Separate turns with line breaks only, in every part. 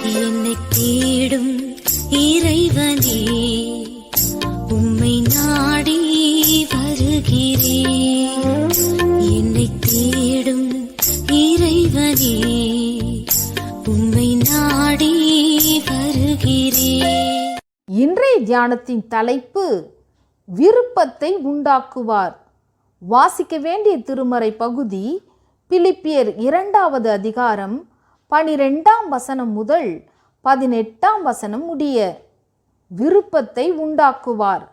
என்னை தேடும் இறைவனே, உம்மை நாடி வருகிறேன். என்னை தேடும் இறைவனே, உம்மை நாடி வருகிறேன்.
இன்றைய தியானத்தின் தலைப்பு விருப்பத்தை உண்டாக்குவார். வாசிக்க வேண்டிய திருமறை பகுதி பிலிப்பியர் 2வது அதிகாரம் 12ஆம் வசனம் முதல் 18ஆம் வசனம் முடிய. விருப்பத்தை உண்டாக்குவார்.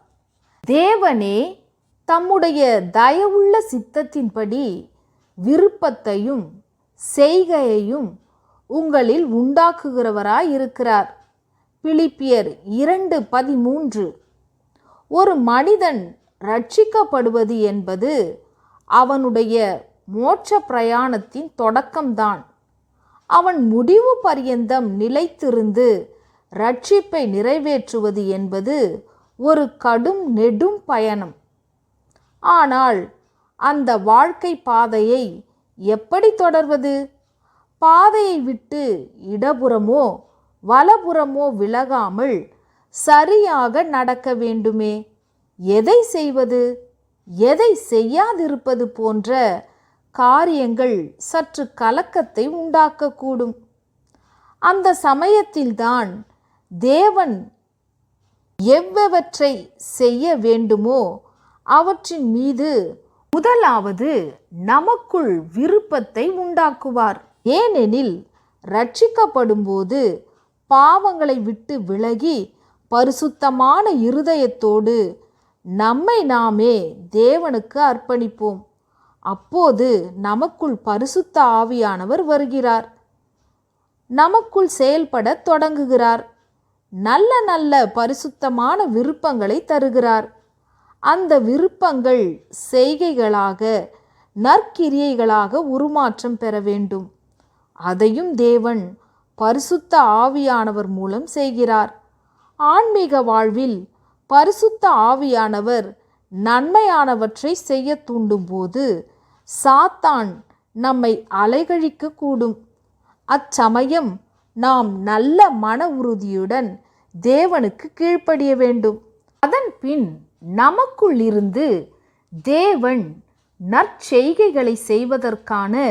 தேவனே தம்முடைய தயவுள்ள சித்தத்தின்படி விருப்பத்தையும் செய்கையையும் உங்களில் உண்டாக்குகிறவராயிருக்கிறார். பிலிப்பியர் 2:13. ஒரு மனிதன் ரட்சிக்கப்படுவது என்பது அவனுடைய மோட்ச பிரயாணத்தின் தொடக்கம்தான். அவன் முடிவு பரியந்தம் நிலைத்திருந்து ரட்சிப்பை நிறைவேற்றுவது என்பது ஒரு கடும் நெடும் பயணம். ஆனால் அந்த வாழ்க்கை பாதையை எப்படி தொடர்வது? பாதையை விட்டு இடப்புறமோ வலப்புறமோ விலகாமல் சரியாக நடக்க வேண்டுமே. எதை செய்வது, எதை செய்யாதிருப்பது போன்ற காரியங்கள் சற்று கலக்கத்தை உண்டாக்கக்கூடும். அந்த சமயத்தில்தான் தேவன் எவ்வவற்றை செய்ய வேண்டுமோ அவற்றின் மீது முதலாவது நமக்குள் விருப்பத்தை உண்டாக்குவார். ஏனெனில் ரட்சிக்கப்படும்போது பாவங்களை விட்டு விலகி பரிசுத்தமான இருதயத்தோடு நம்மை நாமே தேவனுக்கு அர்ப்பணிப்போம். அப்போது நமக்குள் பரிசுத்த ஆவியானவர் வருகிறார், நமக்குள் செயல்பட தொடங்குகிறார். நல்ல நல்ல பரிசுத்தமான விருப்பங்களை தருகிறார். அந்த விருப்பங்கள் செய்கைகளாக நற்கிரியைகளாக உருமாற்றம் பெற வேண்டும். அதையும் தேவன் பரிசுத்த ஆவியானவர் மூலம் செய்கிறார். ஆன்மீக வாழ்வில் பரிசுத்த ஆவியானவர் நன்மையானவற்றை செய்ய தூண்டும்போது சாத்தான் நம்மை அலைகழிக்க கூடும். அச்சமயம் நாம் நல்ல மன உறுதியுடன் தேவனுக்கு கீழ்ப்படிய வேண்டும். அதன் பின் நமக்குள் இருந்து தேவன் நற்செய்கைகளை செய்வதற்கான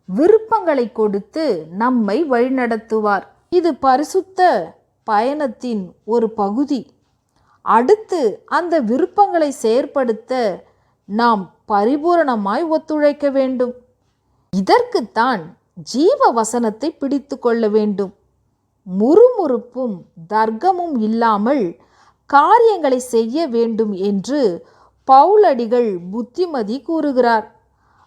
விருப்பங்களை கொடுத்து நம்மை வழிநடத்துவார். இது பரிசுத்த பயணத்தின் ஒரு பகுதி. அடுத்து அந்த விருப்பங்களை செயற்படுத்த நாம் பரிபூரணமாய் ஒத்துழைக்க வேண்டும். இதற்குத்தான் ஜீவ வசனத்தை பிடித்து கொள்ள வேண்டும். முறுமுறுப்பும் தர்க்கமும் இல்லாமல் காரியங்களை செய்ய வேண்டும் என்று பவுலடிகள் புத்திமதி கூறுகிறார்.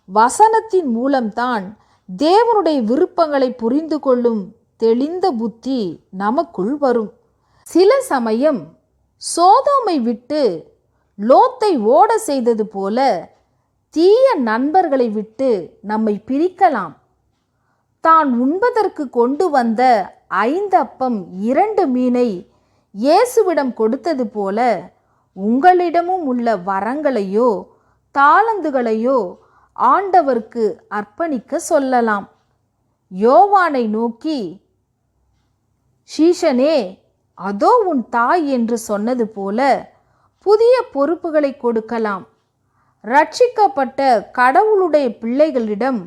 வசனத்தின் மூலம்தான் தேவனுடைய விருப்பங்களை புரிந்து கொள்ளும் தெளிந்த புத்தி நமக்குள் வரும். சில சமயம் சோதோமை விட்டு லோத்தை ஓட செய்தது போல தீய நண்பர்களை விட்டு நம்மை பிரிக்கலாம். தான் உண்பதற்கு கொண்டு வந்த 5 அப்பம் 2 மீனை இயேசுவிடம் கொடுத்தது போல உங்களிடமும் உள்ள வரங்களையோ தாளந்துகளையோ ஆண்டவருக்கு அர்ப்பணிக்க சொல்லலாம். யோவானை நோக்கி, சீஷனே அதோ உன் தாய் என்று சொன்னது போல புதிய பொறுப்புகளை கொடுக்கலாம். ரட்சிக்கப்பட்ட கடவுளுடைய பிள்ளைகளிடம்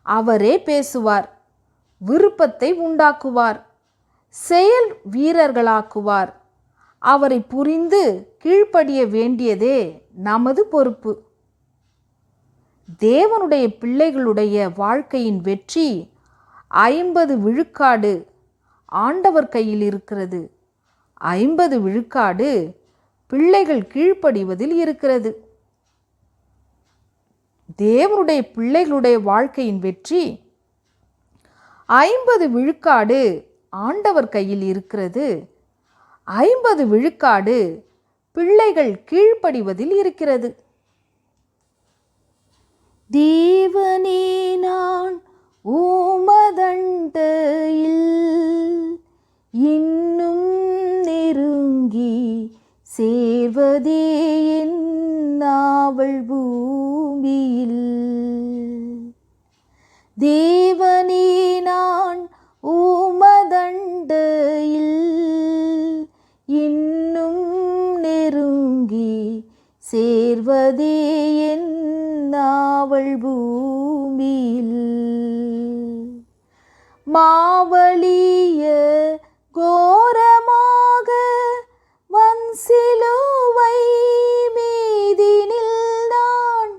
அவரே பேசுவார், விருப்பத்தை உண்டாக்குவார், செயல் வீரர்களாக்குவார். அவரை புரிந்து கீழ்ப்படிய வேண்டியதே நமது பொறுப்பு. தேவனுடைய பிள்ளைகளுடைய வாழ்க்கையின் வெற்றி 50 விழுக்காடு ஆண்டவர் கையில் இருக்கிறது. 50 விழுக்காடு பிள்ளைகள் கீழ்ப்படிவதில் இருக்கிறது. தேவனுடைய பிள்ளைகளுடைய வாழ்க்கையின் வெற்றி 50 விழுக்காடு ஆண்டவர் கையில் இருக்கிறது. 50 விழுக்காடு பிள்ளைகள் கீழ்ப்படிவதில் இருக்கிறது. தேவனே நான் உமதண்டையில் இன்னும் நெருங்கி சேர்வதே என் நாவல் பூமியில். தேவனே நான் உமதண்டையில் பூமியில். மாவலிய கோரமாக வன்சிலுவை மீதினில் நான்